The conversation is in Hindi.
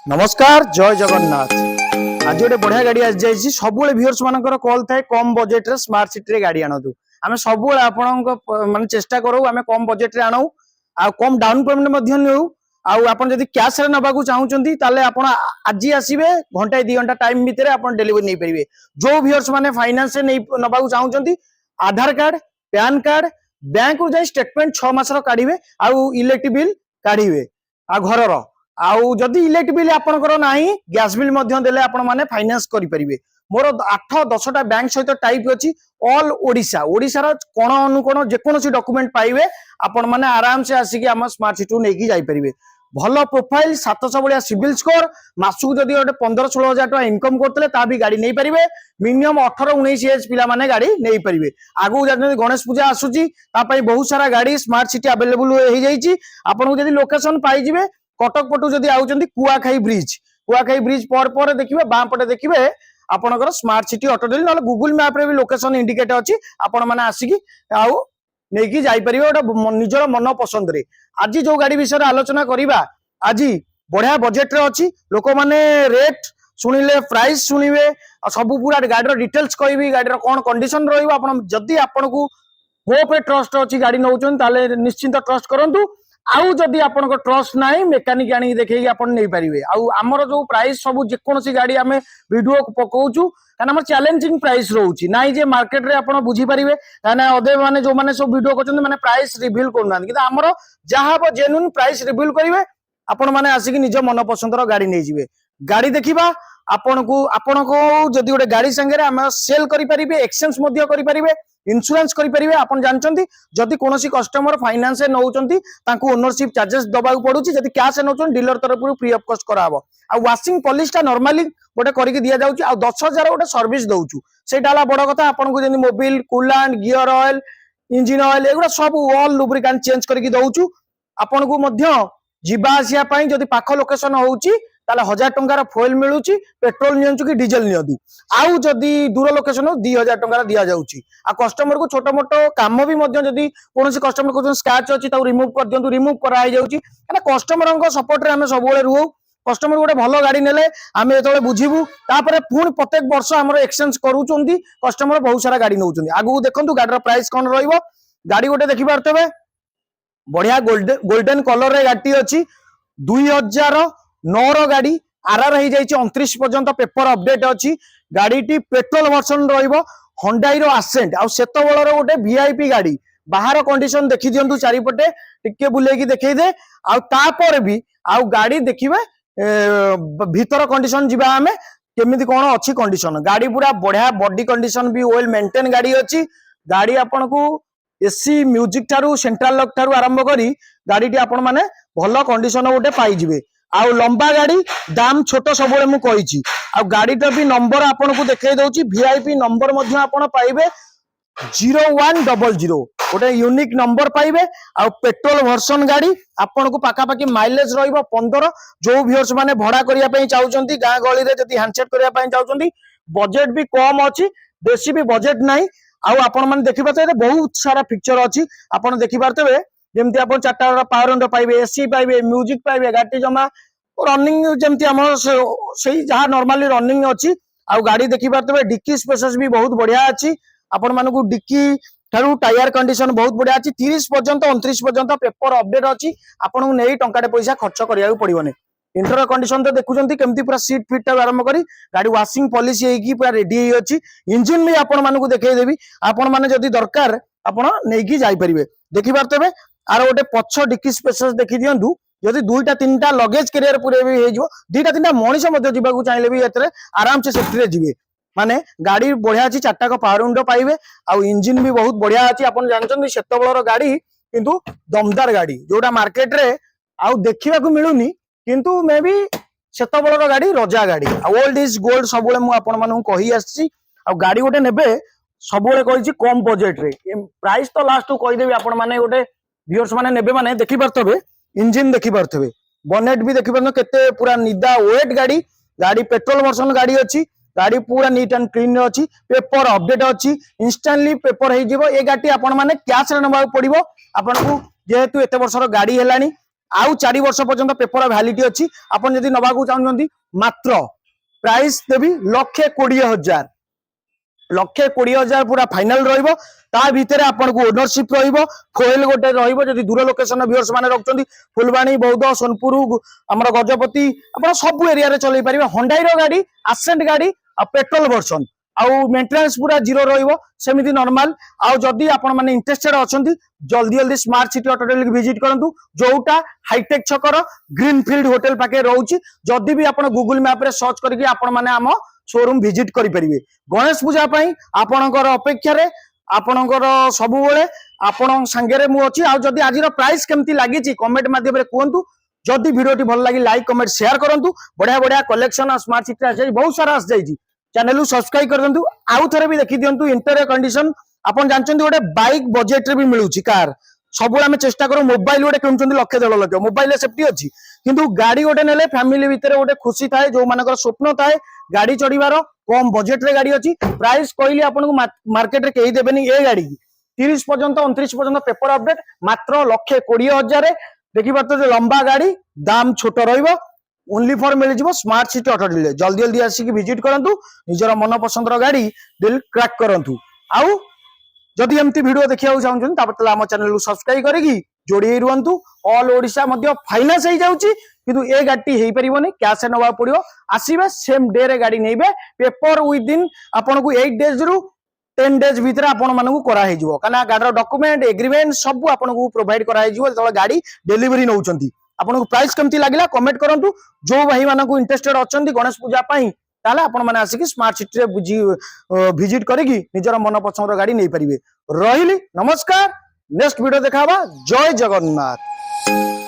नमस्कार जय जगन्नाथ। आज गोटे बढ़िया गाड़ी आज जाइए सब व्यूअर्स मानकर कॉल थाए कम बजेट रे स्मार्ट सिटी रे गाड़ी आणतु आमे सब आपण माने चेष्टा करू आमे कम बजेट रे आनौ आ कम डाउन पेमेंट मध्ये नेउ आउ आपण जदी कैश रे नबाकू चाहुचंती ताले आपण आज आसीबे घंटा 2 घंटा टाइम भितरे आपण डिलीवरी नै परिबे। जो व्यूअर्स माने फाइनेंस से नै नबाकू चाहुचंती आधार कार्ड पैन कार्ड बैंक रो जाई स्टेटमेंट 6 मास रो काढिबे आउ इलेक्ट्रिक बिल काढिबे आ घर रो आउ जदि इलेक्ट्रिक बिल आपनकर नाही गैस बिल मध्य देले आपण माने फाइनेंस करि परिबे। मोर 8-10 टा बैंक सहित टाइप अछि ऑल ओडिशा ओडिशा रो कोन अनुकोण जे कोनोसी डॉक्यूमेंट पाइबे आपण माने आराम से आसी कि हम स्मार्ट सिटी नै कि जाई परिबे। भलो प्रोफाइल 700 बलिया सिविल स्कोर मासु जदि ओटे 15-16 हजार टका इनकम करतले ता भी गाड़ी नै परिबे। मिनिमम 18-19 एज पिला माने गाड़ी नै परिबे। आगु जदि गणेश पूजा आसुची ता पई बहुत सारा गाड़ी स्मार्ट सिटी अवेलेबल हो जाईची। आपण जदि लोकेशन पाई जिवे कटक पटू जदि आउचंती कुआखाई ब्रिज पर देखिबे बाम पटे देखिबे आपनकर स्मार्ट सिटी ऑटो डेली न गूगल मैप रे भी लोकेशन इंडिकेट अछि आपण माने आसीकी आउ नेकी जाई परिबे ओटा निजर मन पसंद रे। आज जो गाड़ी विषय आलोचना करिबा आज बढ़िया बजेट रे अछि लोक माने रेट सुनिले प्राइस सुनिबे सब पूरा गाड़ी रो डिटेल्स कहबी गाड़ी रो कोन कंडीशन रहइबो आपण जदी आपण को हो पे ट्रस्ट अछि गाड़ी नउचन ताले निश्चिंत ट्रस्ट करंतु। आउ जदि आपन को ट्रस्ट नाही मेकानिक आनी देखै आपन नै परिबे। आउ हमर जो प्राइस सब जे कोनसी गाड़ी हमें वीडियो पकाउछु काना हमर चैलेंजिंग प्राइस रहउची नाही जे मार्केट रे आपन बुझी परिबे काना अदे माने जो माने सब वीडियो करछन माने प्राइस रिवील करनान कि हमर जहाब जेन्युइन प्राइस रिवील करिवे आपण माने आसी कि निज मन पसंद रो गाड़ी नै जिवे। गाड़ी देखिबा आपन को जदि गोटे गाड़ी संगे हम सेल करि परिबे एक्सचेंज मध्य करि परिबे इंश्योरेंस करि परिबे। आपण जानचंती जदि कोनोसी कस्टमर फाइनेंस से नउचंती तांको ओनरशिप चार्जेस दबाउ पडुची जदि कैश से नउचन डीलर तरफ फ्री ऑफ कॉस्ट कराबो। आ वाशिंग पॉलिश टा नॉर्मली गोटे करिक दिया जाउची आ 10,000 गोटे सर्विस दउचू सेटा ला बड़ कथा। आपण को जदि mobil coolant gear oil engine oil एगुडा सब ऑल लुब्रिकेंट चेंज करिक दउचू। आपण को मध्य जिबा आसिया पई जदि पाख लोकेशन होउची ताले 1000 टंकार फॉइल मिलुची पेट्रोल नियंचु कि डीजल नियदु आउ जदि दूर लोकेशन हो 2000 टंकार दिया जाउची। आ कस्टमर को छोटो मोटो काम भी मध्य जदि कोनोसी कस्टमर को स्क्रैच अछि ताउ रिमूव कर दियंतु रिमूव करा ही जाउची माने कस्टमर को सपोर्ट रे हमें सब बेले रहू। कस्टमर गोटे भलो गाड़ी नेले आमे एतले बुझिबू तापरे पुणी प्रत्येक वर्ष हमर एक्सचेंज करूचंती कस्टमर बहुत सारा गाड़ी नउचंती। आगु देखंतु गाडीर प्राइस कोन रहइबो गाड़ी गोटे देखि पारतबे बढ़िया गोल्डन कलर रे गाड़ी अछि 2009 रो गाड़ी आरआर हो जाइए 29 पर्यंत पेपर अपडेट अच्छी गाड़ी टी पेट्रोल वर्सन रहिबो Hyundai रो आसेंट आ सेतो बळर गोटे वीआईपी गाड़ी बाहर कंडीशन देखि दियंतु चारिपटे टिके बुलेकी देखै दे आ तापर भी आ गाड़ी देखिबे भीतर कंडीशन जिबा हमें केमिति कोन अच्छी कंडीशन गाड़ी पूरा बढ़िया बॉडी कंडीशन भी वेल मेंटेन गाड़ी अच्छी। गाड़ी आपन को AC music Tharu central lock Tharu आरंभ करी गाड़ी टी आपण माने भलो कंडीशन गोटे पाई जिवे। आउ लंबा गाड़ी दाम छोट सब मु कही आ गाड़ी भी नंबर आपन को देखै दउची वीआईपी नंबर मध्य आपण पाइबे 0100 गोटे यूनिक नंबर पाइबे। आ पेट्रोल वर्सन गाड़ी आपन को पाखा पाखी माइलेज रहइबो 15 जो व्यूअर्स माने भड़ा करिया पई चाहुचंती गां गली रे जदी हैंडसेट करिया पई चाहुचंती बजेट भी कम अछि बेसी भी बजेट नाही। आउ आपण माने देखि पाते बहुत सारा फीचर अछि आपण देखि पारतबे जेमती आपण 4टा पावर विंडो पाइबे एसी पाइबे म्यूजिक पाइबे गाड़ी जमा रनिंग जेमती हमर सही जहां नॉर्मली रनिंग अछि। आ गाड़ी देखि पारतबे डिक्की स्पेसेस भी बहुत बढ़िया अछि आपण माने को डिक्की थारू टायर कंडीशन बहुत बढ़िया अछि 30 पर्यंत 29 पर्यंत पेपर अपडेट अछि आपण को नै टंकाटे पैसा खर्च करिया पड़िबोनी। इंटर कंडीशन तो देखुचंती केमती पूरा सीट फिट आरंभ करी गाड़ी वाशिंग पॉलिश हेकी पूरा रेडी अछि। इंजन भी आपण माने को देखै देबी आपण माने जदी दरकार आपण नेकी जाई परिबे देखि पारतबे आर गोटे पछ डिक्की स्पेसेस देखि दियंतु जदि 2-3टा लगेज कैरियर पूरे भी हे जो 2-3टा मनीष मध्य जीवाकू चाहिले भी एतरे आराम से सेफ्टी रे जीवे माने गाड़ी बढ़िया अछि 4टा पावर विंडो पाइबे आ इंजन भी बहुत बढ़िया अछि। आपण जानचंदी सेतबळर गाड़ी किंतु दमदार गाड़ी जोटा मार्केट रे आ देखिबा को मिलुनी किंतु मे बी सेतबळर गाड़ी रजा गाड़ी आ ओल्ड इज गोल्ड सबले मु आपण मानू कहि आछि। आ गाड़ी गोटे नेबे सबले कहिछि कम बजेट रे प्राइस तो लास्ट कहि देबी आपण माने गोटे व्यूअर्स माने नेबे माने देखि पारतबे इंजन देखि पारतबे बनेट भी देखि पारनो केते पूरा निदा वेट गाड़ी गाड़ी पेट्रोल वर्सन गाड़ी अछि गाड़ी पूरा नीट एंड क्लीन अच्छी पेपर अपडेट अच्छी इंस्टांटली पेपर हो ए गाड़ी आपण माने कैश रे नबा पड़िबो आपण को जेहेतु एते वर्षर गाड़ी हेलानी आउ 4 वर्ष पर्यंत पेपर वैलिडिटी अच्छी आपन जदि नबाकू चाहउछंती मात्र प्राइस देवी 1,20,000 1,20,000 पूरा फाइनल रहिबो ता भितर आपन को ओनरशिप रहिबो फोइल गोटे रहिबो जदि दूर लोकेशन व्यूअर्स माने रखचंती फुलबाणी बौद्ध सोनपुर हमर गजपति आपन सब एरिया रे चलै परिबे होंडाई रो गाड़ी एसेंट गाड़ी आ पेट्रोल वर्जन आउ मेंटेनेंस पूरा जीरो रहिबो सेमिति नॉर्मल आउ जदि आपन माने इंटरेस्टेड अछंती जल्दी जल्दी स्मार्ट सिटी ऑटो डेल विजिट करंतु जोटा हाईटेक छकर ग्रीनफील्ड होटल पाके रहउची जदि भी आपन गूगल मैप रे सर्च करके आपन माने हम शोरूम विजिट करि परिबे गणेश पूजा पई आपनकर अपेक्षा रे आपनकर सबु बेले आपन संगे रे मु अछि आ जदि आजिर प्राइस केमती लागिची कमेंट माध्यम रे कहंतु जदि वीडियोटी भल लागी लाइक कमेंट शेयर करंतु बढ़िया बढ़िया कलेक्शन स्मार्ट सिटी आसी बहुत सारा आस जाईची चैनल सब्सक्राइब कर दिंतु आउ थरे भी देखि दिंतु इंटीरियर कंडीशन आपन जानचंती गोटे बाइक बजेट रे भी मिलुची कार सब आम चेष्टा करूँ मोबाइल गोटे किणुंट 1,50,000 मोबाइल सेफ्टी अच्छी किंतु गाड़ी गोटे नेले फैमिली भितर गोटे खुशी थाए जो मानकर स्वप्न थाए गाड़ी चढ़ीबार कम बजेट रे गाड़ी अच्छी प्राइस कहली आपन मार्केट रे कही देबेनी ए गाड़ी 30 पर्यंत 29 पर्यंत पेपर अपडेट मात्र 1,20,000 देखि पारतो जे लंबा गाड़ी दाम छोट रहिबो ओनली फॉर मिल जिवो स्मार्ट सिटी ऑटो डील जल्दी जल्दी आसिक विजिट करंतु निजर मन पसंद गाड़ी डील क्रैक करंतु आउ जदि एमती वीडियो देखिया चाहछन तापर आम चैनल को सब्सक्राइब करिकी जोड़ी रुहंतु ऑल ओडिशा मध्य फाइनांस हो जाउची किंतु ए गाड़ी हेई परिबोनी कैश नवा पड़ियो आसीबे सेम डे रे गाड़ी नेबे पेपर विद इन आपन को 8 डेज रु 10 डेज भीतर आपन मानन को करा हे जिवो काना गाडर डॉक्यूमेंट एग्रीमेंट सब आपन को प्रोवाइड करा हे जिवो जतले गाड़ी डिलीवरी नउचंती आपन को प्राइस केमती लागिला कमेंट करंतु जो भाई मानन को इंटरेस्टेड अछंती गणेश पूजा पई ताले आपण माने आसिक स्मार्ट सिटी रे विजिट करिकी निजर मन पसंद गाड़ी नै परिबे रहिली नमस्कार नेक्स्ट वीडियो देखाबा जय जगन्नाथ।